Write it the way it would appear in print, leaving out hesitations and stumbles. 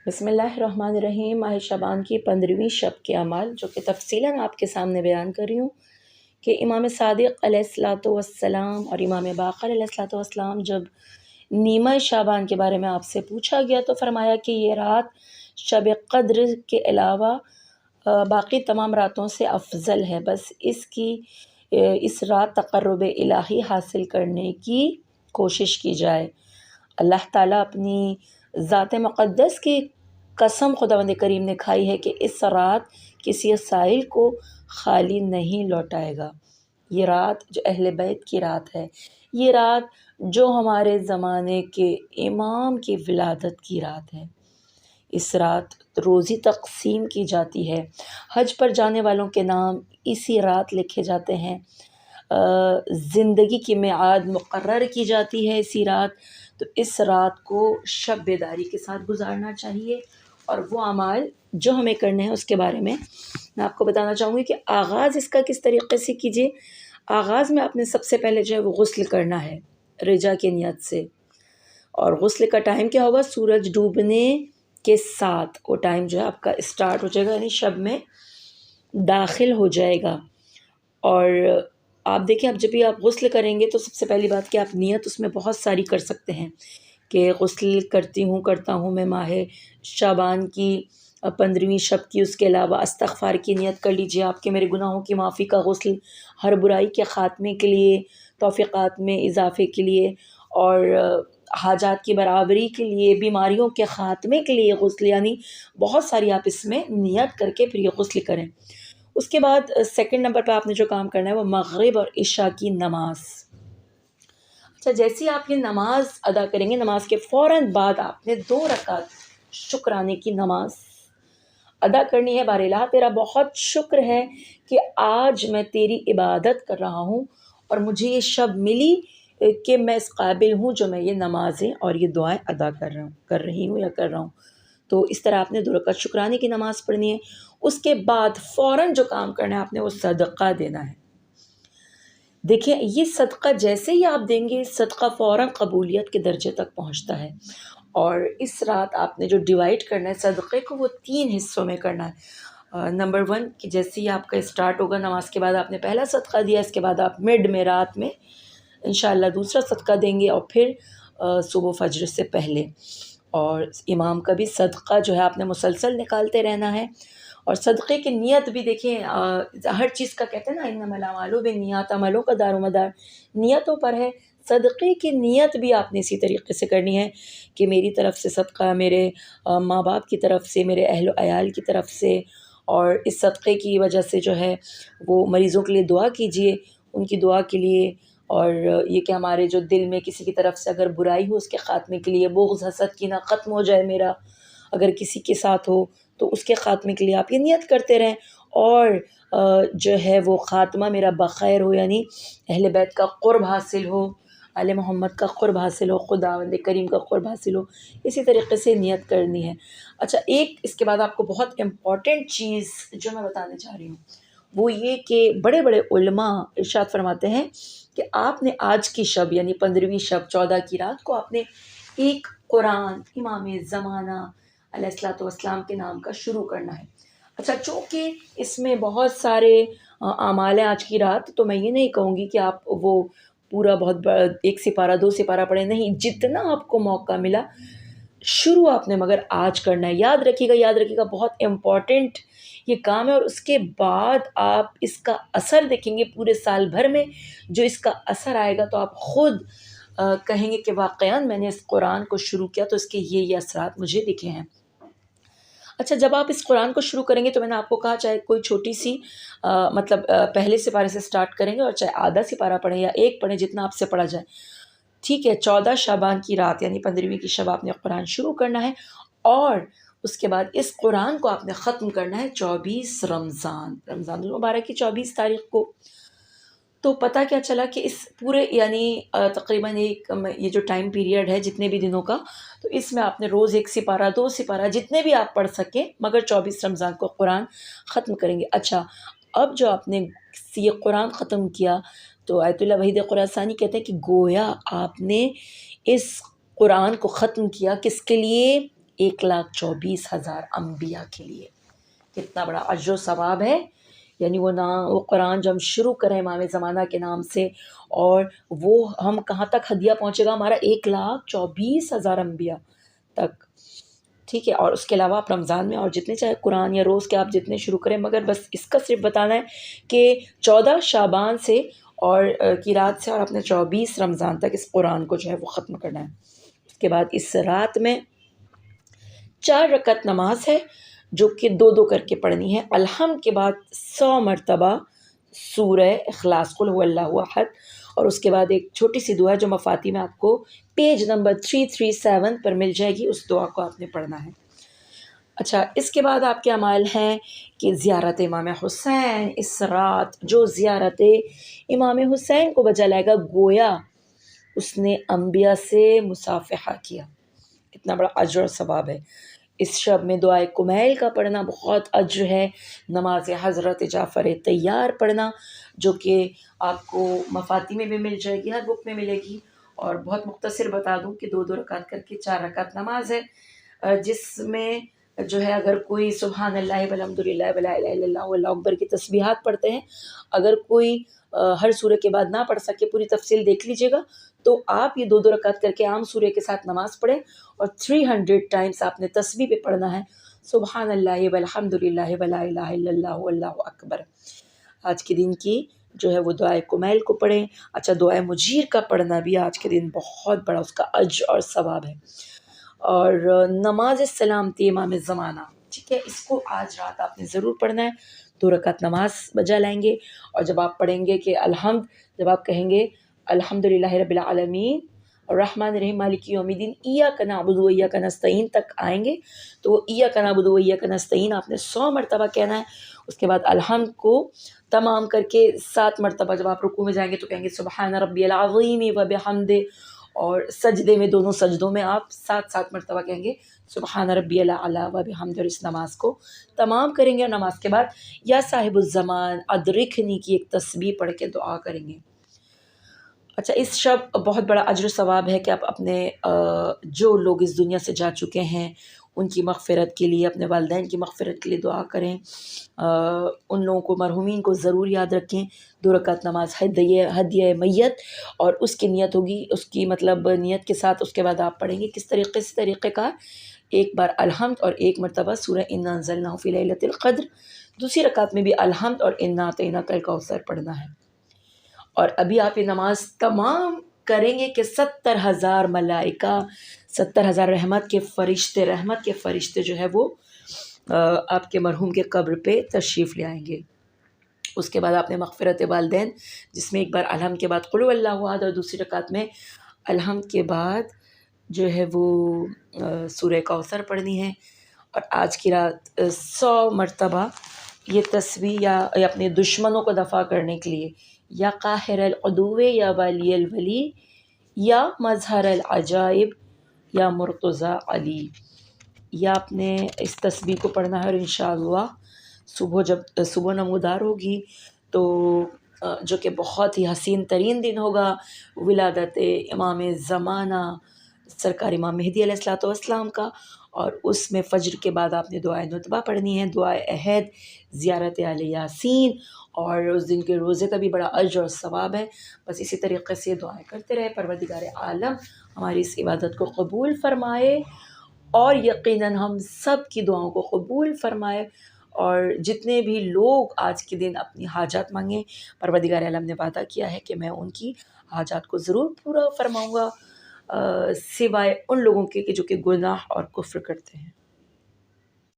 بسم اللہ الرحمن الرحیم۔ ماہ شعبان کی 15ویں شب کے اعمال جو کہ تفصیلاً آپ کے سامنے بیان کر رہی ہوں کہ امام صادق علیہ الصلاۃ والسلام اور امام باقر علیہ الصلاۃ والسلام جب نیمہ شعبان کے بارے میں آپ سے پوچھا گیا تو فرمایا کہ یہ رات شب قدر کے علاوہ باقی تمام راتوں سے افضل ہے، بس اس رات تقرب الہی حاصل کرنے کی کوشش کی جائے۔ اللہ تعالیٰ اپنی ذات مقدس کی قسم خداوند کریم نے کھائی ہے کہ اس رات کسی سائل کو خالی نہیں لوٹائے گا۔ یہ رات جو اہل بیت کی رات ہے، یہ رات جو ہمارے زمانے کے امام کی ولادت کی رات ہے۔ اس رات روزی تقسیم کی جاتی ہے، حج پر جانے والوں کے نام اسی رات لکھے جاتے ہیں، زندگی کی میعاد مقرر کی جاتی ہے اسی رات۔ تو اس رات کو شب بیداری کے ساتھ گزارنا چاہیے، اور وہ اعمال جو ہمیں کرنے ہیں اس کے بارے میں آپ کو بتانا چاہوں گی کہ آغاز اس کا کس طریقے سے کیجیے۔ آغاز میں آپ نے سب سے پہلے جو ہے وہ غسل کرنا ہے رجا کی نیت سے، اور غسل کا ٹائم کیا ہوگا؟ سورج ڈوبنے کے ساتھ وہ ٹائم جو ہے آپ کا اسٹارٹ ہو جائے گا، یعنی شب میں داخل ہو جائے گا۔ اور آپ دیکھیں، اب جب بھی آپ غسل کریں گے تو سب سے پہلی بات کہ آپ نیت اس میں بہت ساری کر سکتے ہیں کہ غسل کرتا ہوں میں ماہ شعبان کی 15ویں شب کی، اس کے علاوہ استغفار کی نیت کر لیجئے، آپ کے میرے گناہوں کی معافی کا غسل، ہر برائی کے خاتمے کے لیے، توفیقات میں اضافے کے لیے، اور حاجات کی برابری کے لیے، بیماریوں کے خاتمے کے لیے غسل، یعنی بہت ساری آپ اس میں نیت کر کے پھر یہ غسل کریں۔ اس کے بعد سیکنڈ نمبر پہ آپ نے جو کام کرنا ہے وہ مغرب اور عشاء کی نماز۔ اچھا، جیسے ہی آپ یہ نماز ادا کریں گے، نماز کے فوراً بعد آپ نے 2 رکعت شکرانے کی نماز ادا کرنی ہے۔ بار الہ تیرا بہت شکر ہے کہ آج میں تیری عبادت کر رہا ہوں اور مجھے یہ شب ملی کہ میں اس قابل ہوں جو میں یہ نمازیں اور یہ دعائیں ادا کر رہی ہوں یا کر رہا ہوں۔ تو اس طرح آپ نے 2 رکعت شکرانے کی نماز پڑھنی ہے۔ اس کے بعد فوراً جو کام کرنا ہے آپ نے وہ صدقہ دینا ہے۔ دیکھیں، یہ صدقہ جیسے ہی آپ دیں گے، صدقہ فوراً قبولیت کے درجے تک پہنچتا ہے۔ اور اس رات آپ نے جو ڈیوائڈ کرنا ہے صدقے کو، وہ 3 حصوں میں کرنا ہے۔ نمبر 1 کہ جیسے ہی آپ کا اسٹارٹ ہوگا، نماز کے بعد آپ نے پہلا صدقہ دیا، اس کے بعد آپ مڈ میں رات میں انشاءاللہ دوسرا صدقہ دیں گے، اور پھر صبح فجر سے پہلے۔ اور امام کا بھی صدقہ جو ہے آپ نے مسلسل نکالتے رہنا ہے۔ اور صدقے کی نیت بھی دیکھیں، ہر چیز کا کہتے ہیں نا انما الاعمال بالنیات، عملوں کا دار و مدار نیتوں پر ہے۔ صدقے کی نیت بھی آپ نے اسی طریقے سے کرنی ہے کہ میری طرف سے صدقہ، میرے ماں باپ کی طرف سے، میرے اہل و عیال کی طرف سے، اور اس صدقے کی وجہ سے جو ہے وہ مریضوں کے لیے دعا کیجئے، ان کی دعا کے لیے، اور یہ کہ ہمارے جو دل میں کسی کی طرف سے اگر برائی ہو اس کے خاتمے کے لیے، بغض حسد کینہ ختم ہو جائے میرا اگر کسی کے ساتھ ہو تو اس کے خاتمے کے لیے آپ یہ نیت کرتے رہیں، اور جو ہے وہ خاتمہ میرا بخیر ہو، یعنی اہل بیت کا قرب حاصل ہو، آل محمد کا قرب حاصل ہو، خداوند کریم کا قرب حاصل ہو، اسی طریقے سے نیت کرنی ہے۔ اچھا، ایک اس کے بعد آپ کو بہت امپورٹنٹ چیز جو میں بتانے چاہ رہی ہوں وہ یہ کہ بڑے بڑے علماء ارشاد فرماتے ہیں کہ آپ نے آج کی شب یعنی 15ویں شب 14 کی رات کو آپ نے ایک قرآن امام زمانہ علیہ الصلوۃ والسلام کے نام کا شروع کرنا ہے۔ اچھا، چونکہ اس میں بہت سارے اعمال ہیں آج کی رات، تو میں یہ نہیں کہوں گی کہ آپ وہ پورا بہت بڑا 1 سپارہ 2 سپارہ پڑھیں، نہیں، جتنا آپ کو موقع ملا شروع آپ نے مگر آج کرنا ہے۔ یاد رکھیے گا بہت امپورٹنٹ یہ کام ہے، اور اس کے بعد آپ اس کا اثر دیکھیں گے پورے سال بھر میں، جو اس کا اثر آئے گا تو آپ خود کہیں گے کہ واقعاً میں نے اس قرآن کو شروع کیا تو اس کے یہ اثرات مجھے دکھے ہیں۔ اچھا، جب آپ اس قرآن کو شروع کریں گے تو میں نے آپ کو کہا چاہے کوئی چھوٹی سی پہلے سپارے سے سٹارٹ کریں گے، اور چاہے آدھا سپارہ پڑھیں یا 1 پڑھیں، جتنا آپ سے پڑھا جائے، ٹھیک ہے۔ 14 شعبان کی رات یعنی 15ویں کی شب آپ نے قرآن شروع کرنا ہے، اور اس کے بعد اس قرآن کو آپ نے ختم کرنا ہے 24 رمضان المبارک کی 24 تاریخ کو۔ تو پتہ کیا چلا کہ اس پورے یعنی تقریباً یہ جو ٹائم پیریڈ ہے جتنے بھی دنوں کا، تو اس میں آپ نے روز 1 سپارہ 2 سپارہ جتنے بھی آپ پڑھ سکیں، مگر 24 رمضان کو قرآن ختم کریں گے۔ اچھا، اب جو آپ نے یہ قرآن ختم کیا تو آیت اللہ وحید خراسانی کہتے ہیں کہ گویا آپ نے اس قرآن کو ختم کیا کس کے لیے؟ 1,24,000 انبیاء کے لیے. کتنا بڑا اجر و ثواب ہے. یعنی وہ قرآن جب ہم شروع کریں امام زمانہ کے نام سے، اور وہ ہم کہاں تک ہدیہ پہنچے گا ہمارا 1,24,000 انبیاء تک. ٹھیک ہے. اور اس کے علاوہ آپ رمضان میں اور جتنے چاہے قرآن یا روز کے آپ جتنے شروع کریں، مگر بس اس کا صرف بتانا ہے کہ 14 شعبان سے اور کی رات سے اور اپنے 24 رمضان تک اس قرآن کو جو ہے وہ ختم کرنا ہے. اس کے بعد اس رات میں 4 رکعت نماز ہے جو کہ 2 کر کے پڑھنی ہے. الحمد کے بعد 100 مرتبہ سورہ اخلاص قل هو اللہ احد، اور اس کے بعد ایک چھوٹی سی دعا جو مفاتی میں آپ کو پیج نمبر 337 پر مل جائے گی، اس دعا کو آپ نے پڑھنا ہے. اچھا، اس کے بعد آپ کے اعمال ہیں کہ زیارت امام حسین. اس رات جو زیارت امام حسین کو بجا لائے گا گویا اس نے انبیاء سے مصافحہ کیا. اتنا بڑا اجر و ثواب ہے. اس شب میں دعائے کمیل کا پڑھنا بہت اجر ہے. نماز حضرت جعفر طیار پڑھنا جو کہ آپ کو مفاتی میں بھی مل جائے گی، ہر بک میں ملے گی. اور بہت مختصر بتا دوں کہ 2 رکعت کر کے 4 رکعت نماز ہے، جس میں جو ہے اگر کوئی سبحان اللہ والحمد للہ ولا الہ الا اللہ واللہ اکبر کی تسبیحات پڑھتے ہیں، اگر کوئی ہر سورہ کے بعد نہ پڑھ سکے، پوری تفصیل دیکھ لیجیے گا، تو آپ یہ 2 رکعت کر کے عام سورہ کے ساتھ نماز پڑھیں، اور 300 ٹائمز آپ نے تسبیح پہ پڑھنا ہے سبحان اللہ والحمد للہ ولا الہ الا اللہ واللہ اکبر. آج کے دن کی جو ہے وہ دعائے کمیل کو پڑھیں. اچھا، دعائے مجیر کا پڑھنا بھی آج کے دن بہت بڑا اس کا اجر اور ثواب ہے. اور نماز سلامتی امام زمانہ، ٹھیک ہے، اس کو آج رات آپ نے ضرور پڑھنا ہے. 2 رکعت نماز بجا لائیں گے، اور جب آپ پڑھیں گے کہ جب آپ کہیں گے الحمد للہ رب العالمین الرحمن الرحیم مالک یوم الدین ایاک نعبد و ایاک نستعین تک آئیں گے، تو وہ ایاک نعبد و ایاک نستعین آپ نے 100 مرتبہ کہنا ہے. اس کے بعد الحمد کو تمام کر کے 7 مرتبہ جب آپ رکوع میں جائیں گے تو کہیں گے سبحان ربی العظیم و بحمدہ، اور سجدے میں دونوں سجدوں میں آپ 7 مرتبہ کہیں گے سبحان ربی الاعلی و بحمدہ. اور اس نماز کو تمام کریں گے، اور نماز کے بعد یا صاحب الزمان ادرکنی کی ایک تسبیح پڑھ کے دعا کریں گے. اچھا، اس شب بہت بڑا اجر و ثواب ہے کہ آپ اپنے جو لوگ اس دنیا سے جا چکے ہیں ان کی مغفرت کے لیے، اپنے والدین کی مغفرت کے لیے دعا کریں. ان لوگوں کو، مرحومین کو ضرور یاد رکھیں. 2 رکعت نماز ہدیہ میت، اور اس کی نیت ہوگی، اس کی مطلب نیت کے ساتھ اس کے بعد آپ پڑھیں گے کس طریقے کا، ایک بار الحمد اور 1 مرتبہ سورہ انا انزلناہ فی لیلۃ القدر. دوسری رکعت میں بھی الحمد اور انا اعطیناک الکوثر پڑھنا ہے. اور ابھی آپ یہ نماز تمام کریں گے کہ 70,000 ملائکہ، 70,000 رحمت کے فرشتے جو ہے وہ آپ کے مرحوم کے قبر پہ تشریف لے آئیں گے. اس کے بعد آپ نے مغفرت والدین، جس میں ایک بار الحمد کے بعد قل هو اللہ احد، اور دوسری رکعت میں الحمد کے بعد جو ہے وہ سورہ کوثر پڑھنی ہے. اور آج کی رات 100 مرتبہ یہ تسبیح یا اپنے دشمنوں کو دفع کرنے کے لیے، یا قاہر العدو یا ولی الولی یا مظہر العجائب یا مرتضی علی، یا آپ نے اس تسبیح کو پڑھنا ہے. اور انشاءاللہ جب صبح نمودار ہوگی تو جو کہ بہت ہی حسین ترین دن ہوگا، ولادت امام زمانہ سرکار امام مہدی علیہ الصلوۃ والسلام کا، اور اس میں فجر کے بعد آپ نے دعائے نتبہ پڑھنی ہے، دعائے عہد، زیارت آل یاسین، اور اس دن کے روزے کا بھی بڑا اجر اور ثواب ہے. بس اسی طریقے سے دعائیں کرتے رہے. پروردگار عالم ہماری اس عبادت کو قبول فرمائے، اور یقیناً ہم سب کی دعاؤں کو قبول فرمائے. اور جتنے بھی لوگ آج کے دن اپنی حاجات مانگیں، پروردگار عالم نے وعدہ کیا ہے کہ میں ان کی حاجات کو ضرور پورا فرماؤں گا، سوائے ان لوگوں کے جو کہ گناہ اور کفر کرتے ہیں.